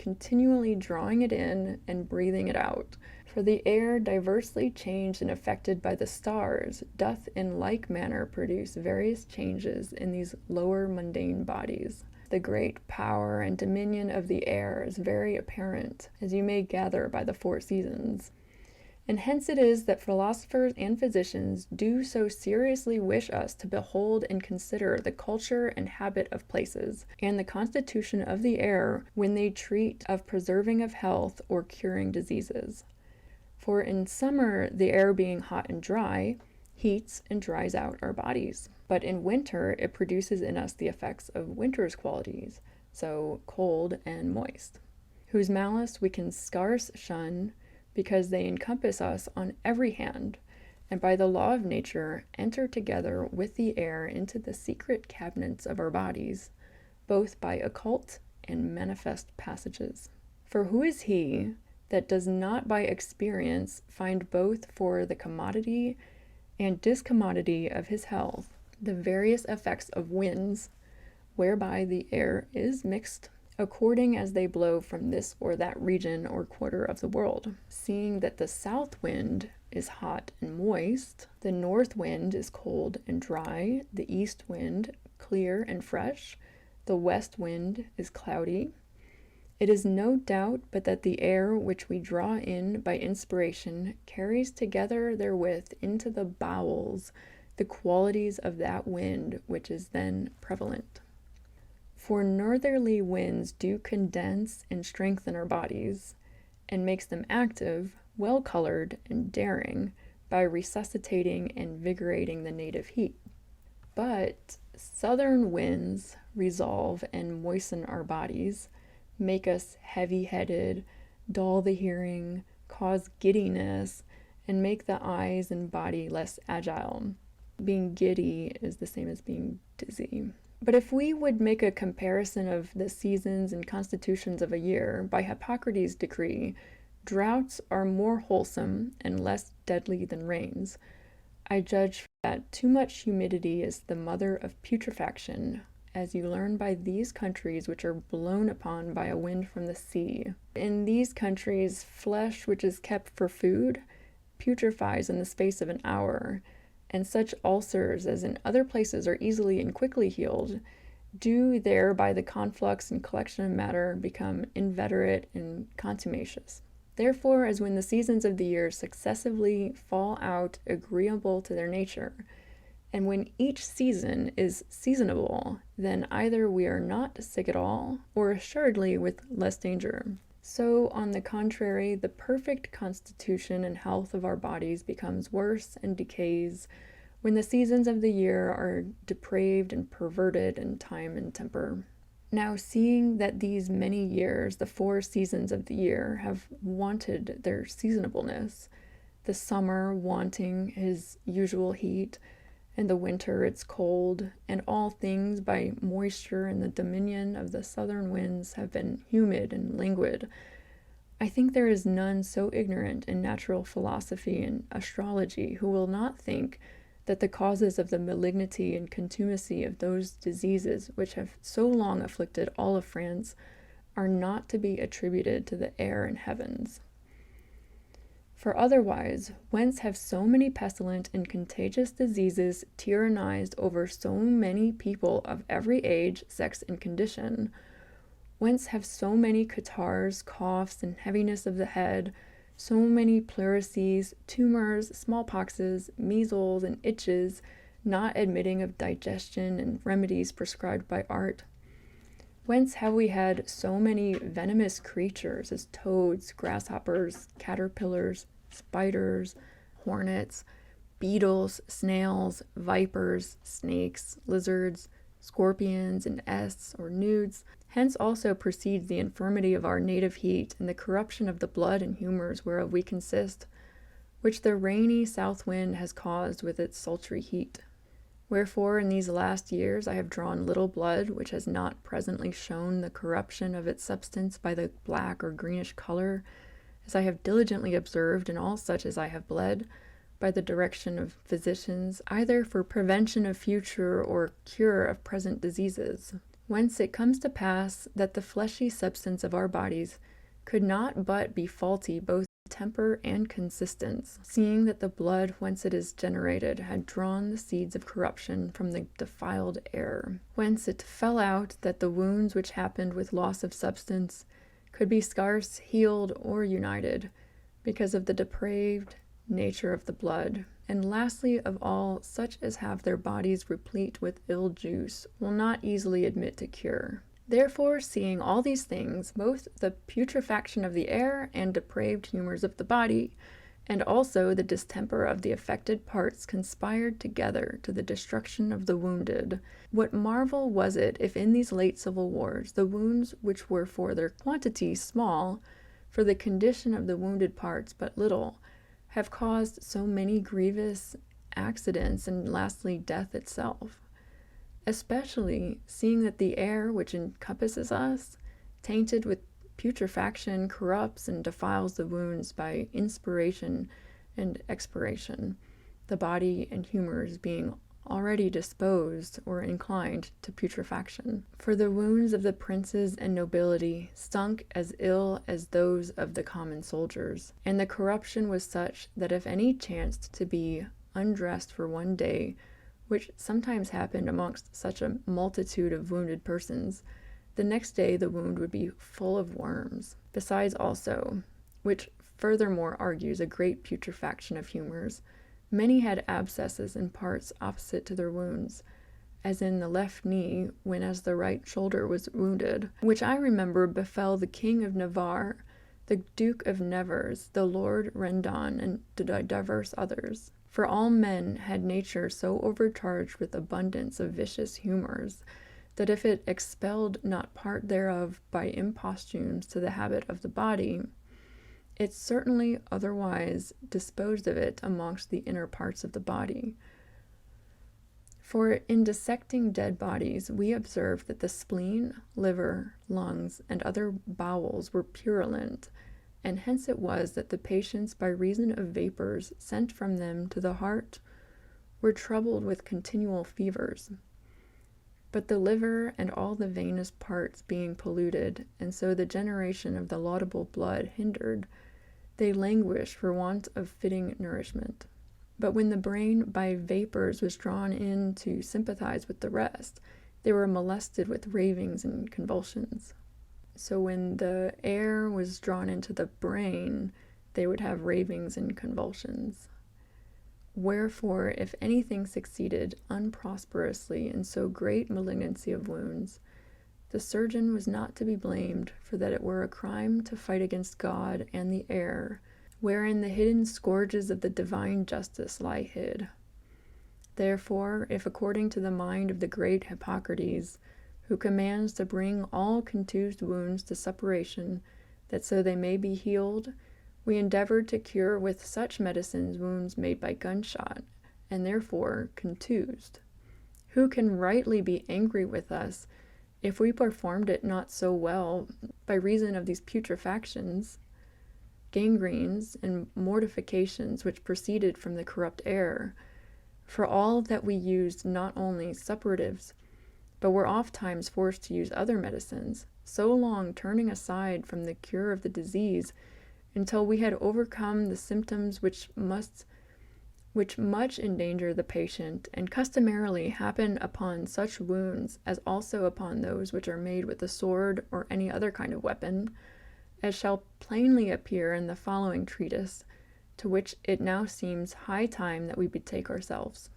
continually drawing it in and breathing it out. For the air, diversely changed and affected by the stars, doth in like manner produce various changes in these lower mundane bodies. The great power and dominion of the air is very apparent, as you may gather by the 4 seasons. And hence it is that philosophers and physicians do so seriously wish us to behold and consider the culture and habit of places, and the constitution of the air when they treat of preserving of health or curing diseases. For in summer, the air being hot and dry, heats and dries out our bodies. But in winter, it produces in us the effects of winter's qualities, so cold and moist, whose malice we can scarce shun, because they encompass us on every hand, and by the law of nature enter together with the air into the secret cabinets of our bodies, both by occult and manifest passages. For who is he that does not by experience find both for the commodity and discommodity of his health the various effects of winds, whereby the air is mixed according as they blow from this or that region or quarter of the world, seeing that the south wind is hot and moist, the north wind is cold and dry, the east wind clear and fresh, the west wind is cloudy. It is no doubt but that the air which we draw in by inspiration carries together therewith into the bowels the qualities of that wind which is then prevalent. For northerly winds do condense and strengthen our bodies, and makes them active, well-colored, and daring, by resuscitating and invigorating the native heat. But southern winds resolve and moisten our bodies, make us heavy-headed, dull the hearing, cause giddiness, and make the eyes and body less agile. Being giddy is the same as being dizzy. But if we would make a comparison of the seasons and constitutions of a year, by Hippocrates' decree, droughts are more wholesome and less deadly than rains. I judge that too much humidity is the mother of putrefaction, as you learn by these countries which are blown upon by a wind from the sea. In these countries, flesh which is kept for food putrefies in the space of an hour, and such ulcers as in other places are easily and quickly healed, do there by the conflux and collection of matter become inveterate and contumacious. Therefore, as when the seasons of the year successively fall out agreeable to their nature, and when each season is seasonable, then either we are not sick at all, or assuredly with less danger. So, on the contrary, the perfect constitution and health of our bodies becomes worse and decays when the seasons of the year are depraved and perverted in time and temper. Now, seeing that these many years, the 4 seasons of the year, have wanted their seasonableness, the summer wanting his usual heat, and the winter its cold, and all things by moisture and the dominion of the southern winds have been humid and languid, I think there is none so ignorant in natural philosophy and astrology who will not think that the causes of the malignity and contumacy of those diseases which have so long afflicted all of France are not to be attributed to the air and heavens. For otherwise, whence have so many pestilent and contagious diseases tyrannized over so many people of every age, sex, and condition? Whence have so many catarrhs, coughs, and heaviness of the head, so many pleurisy, tumors, smallpoxes, measles, and itches, not admitting of digestion and remedies prescribed by art? Whence have we had so many venomous creatures as toads, grasshoppers, caterpillars, spiders, hornets, beetles, snails, vipers, snakes, lizards, scorpions, and ests or nudes? Hence also proceeds the infirmity of our native heat and the corruption of the blood and humors whereof we consist, which the rainy south wind has caused with its sultry heat. Wherefore in these last years I have drawn little blood, which has not presently shown the corruption of its substance by the black or greenish color, as I have diligently observed in all such as I have bled, by the direction of physicians, either for prevention of future or cure of present diseases. Whence it comes to pass that the fleshy substance of our bodies could not but be faulty both in temper and consistence, seeing that the blood whence it is generated had drawn the seeds of corruption from the defiled air. Whence it fell out that the wounds which happened with loss of substance could be scarce healed or united, because of the depraved nature of the blood. And lastly of all, such as have their bodies replete with ill juice will not easily admit to cure. Therefore, seeing all these things, both the putrefaction of the air and depraved humors of the body, and also the distemper of the affected parts conspired together to the destruction of the wounded, what marvel was it if in these late civil wars the wounds which were for their quantity small, for the condition of the wounded parts but little, have caused so many grievous accidents and lastly death itself, especially seeing that the air which encompasses us, tainted with putrefaction, corrupts and defiles the wounds by inspiration and expiration, the body and humors being already disposed or inclined to putrefaction. For the wounds of the princes and nobility stunk as ill as those of the common soldiers, and the corruption was such that if any chanced to be undressed for one day, which sometimes happened amongst such a multitude of wounded persons, the next day the wound would be full of worms. Besides also, which furthermore argues a great putrefaction of humors, many had abscesses in parts opposite to their wounds, as in the left knee, when as the right shoulder was wounded, which I remember befell the King of Navarre, the Duke of Nevers, the Lord Rendon, and divers others. For all men had nature so overcharged with abundance of vicious humors, that if it expelled not part thereof by imposthumes to the habit of the body, it certainly otherwise disposed of it amongst the inner parts of the body. For in dissecting dead bodies, we observed that the spleen, liver, lungs, and other bowels were purulent, and hence it was that the patients, by reason of vapors sent from them to the heart, were troubled with continual fevers. But the liver and all the venous parts being polluted, and so the generation of the laudable blood hindered, they languished for want of fitting nourishment. But when the brain by vapors was drawn in to sympathize with the rest, they were molested with ravings and convulsions. So when the air was drawn into the brain, they would have ravings and convulsions. Wherefore, if anything succeeded unprosperously in so great malignancy of wounds, the surgeon was not to be blamed, for that it were a crime to fight against God and the air, wherein the hidden scourges of the divine justice lie hid. Therefore, if according to the mind of the great Hippocrates, who commands to bring all contused wounds to suppuration, that so they may be healed, we endeavored to cure with such medicines wounds made by gunshot, and therefore contused, who can rightly be angry with us if we performed it not so well by reason of these putrefactions, gangrenes, and mortifications which proceeded from the corrupt air? For all that we used not only suppuratives, but were oft times forced to use other medicines, so long turning aside from the cure of the disease, until we had overcome the symptoms which much endanger the patient, and customarily happen upon such wounds, as also upon those which are made with a sword or any other kind of weapon, as shall plainly appear in the following treatise, to which it now seems high time that we betake ourselves.